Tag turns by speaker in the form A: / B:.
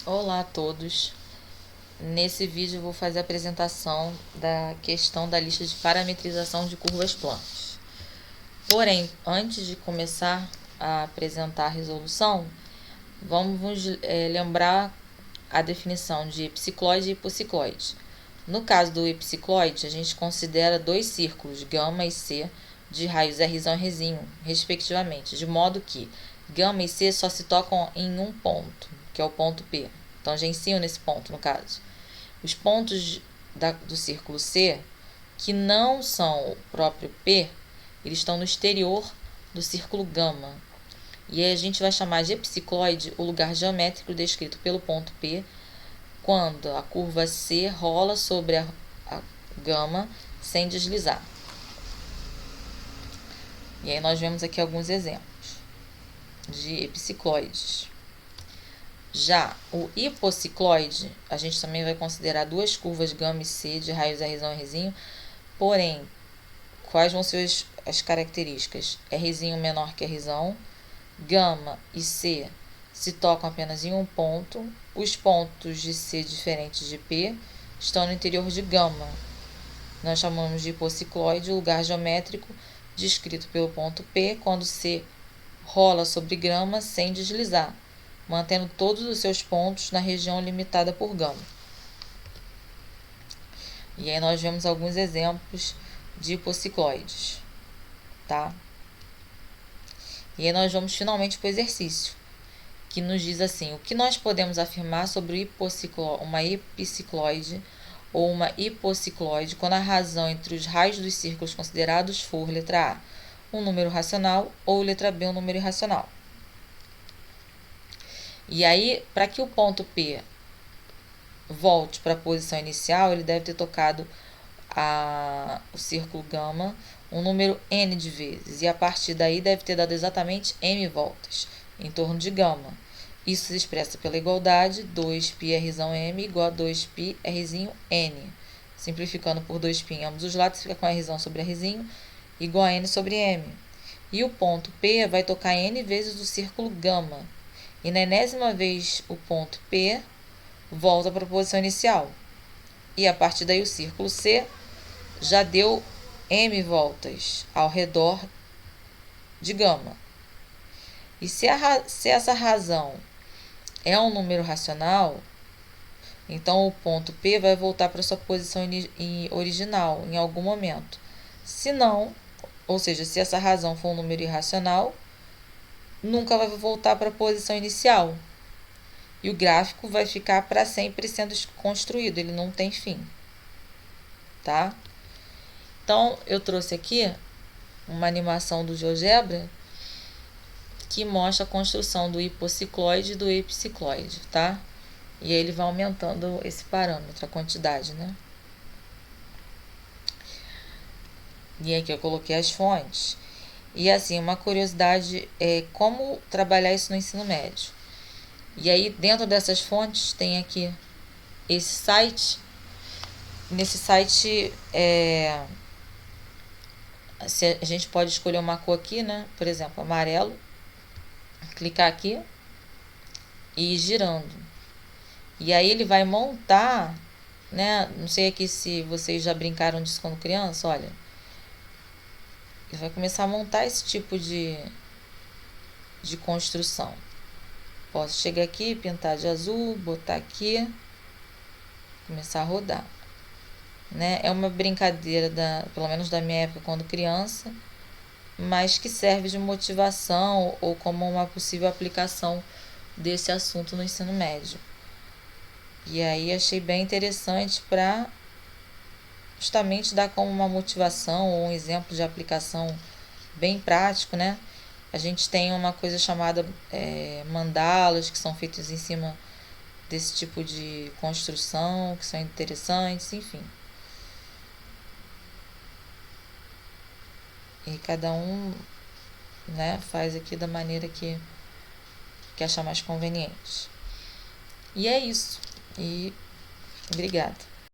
A: Olá a todos. Nesse vídeo eu vou fazer a apresentação da questão da lista de parametrização de curvas planas. Porém, antes de começar a apresentar a resolução, vamos lembrar a definição de epicicloide e hipocicloide. No caso do epicicloide, a gente considera dois círculos, gama e C, de raios R e R', respectivamente, de modo que gama e C só se tocam em um ponto, que é o ponto P. Tangenciam nesse ponto, no caso. Os pontos do círculo C, que não são o próprio P, eles estão no exterior do círculo gama. E aí a gente vai chamar de epicicloide o lugar geométrico descrito pelo ponto P, quando a curva C rola sobre a gama sem deslizar. E aí nós vemos aqui alguns exemplos de epicicloides. Já o hipocicloide, a gente também vai considerar duas curvas gama e C de raios R e R', porém, quais vão ser as características? R' menor que R', gama e C se tocam apenas em um ponto, os pontos de C diferentes de P estão no interior de gama. Nós chamamos de hipocicloide o lugar geométrico descrito pelo ponto P quando C rola sobre gama sem deslizar, mantendo todos os seus pontos na região limitada por gama. E aí nós vemos alguns exemplos de hipocicloides, tá? E aí nós vamos finalmente para o exercício, que nos diz assim: o que nós podemos afirmar sobre uma epicicloide ou uma hipocicloide quando a razão entre os raios dos círculos considerados for letra A, um número racional, ou letra B, um número irracional. E aí, para que o ponto P volte para a posição inicial, ele deve ter tocado o círculo gama um número n de vezes, e a partir daí deve ter dado exatamente m voltas em torno de gama. Isso se expressa pela igualdade 2πrm igual a 2πrn. Simplificando por 2π em ambos os lados, fica com r sobre r igual a n sobre m. E o ponto P vai tocar n vezes o círculo gama. E na enésima vez o ponto P volta para a posição inicial. E a partir daí o círculo C já deu m voltas ao redor de gama. E se essa razão é um número racional, então o ponto P vai voltar para sua posição original em algum momento. Se não, ou seja, se essa razão for um número irracional, nunca vai voltar para a posição inicial. E o gráfico vai ficar para sempre sendo construído, ele não tem fim. Tá? Então, eu trouxe aqui uma animação do GeoGebra que mostra a construção do hipocicloide e do epicicloide, tá? E aí ele vai aumentando esse parâmetro, a quantidade, né? E aqui eu coloquei as fontes. E assim, uma curiosidade é como trabalhar isso no ensino médio. E aí, dentro dessas fontes, tem aqui esse site. Nesse site, a gente pode escolher uma cor aqui, né? Por exemplo, amarelo. Clicar aqui e ir girando. E aí ele vai montar, né? Não sei aqui se vocês já brincaram disso quando criança, olha. Ele vai começar a montar esse tipo de construção. Posso chegar aqui, pintar de azul, botar aqui, começar a rodar. Né? É uma brincadeira, pelo menos da minha época quando criança, mas que serve de motivação ou como uma possível aplicação desse assunto no ensino médio. E aí achei bem interessante para justamente dar como uma motivação ou um exemplo de aplicação bem prático, né? A gente tem uma coisa chamada mandalas, que são feitos em cima desse tipo de construção, que são interessantes, enfim. E cada um, né, faz aqui da maneira que achar mais conveniente. E é isso. E obrigada.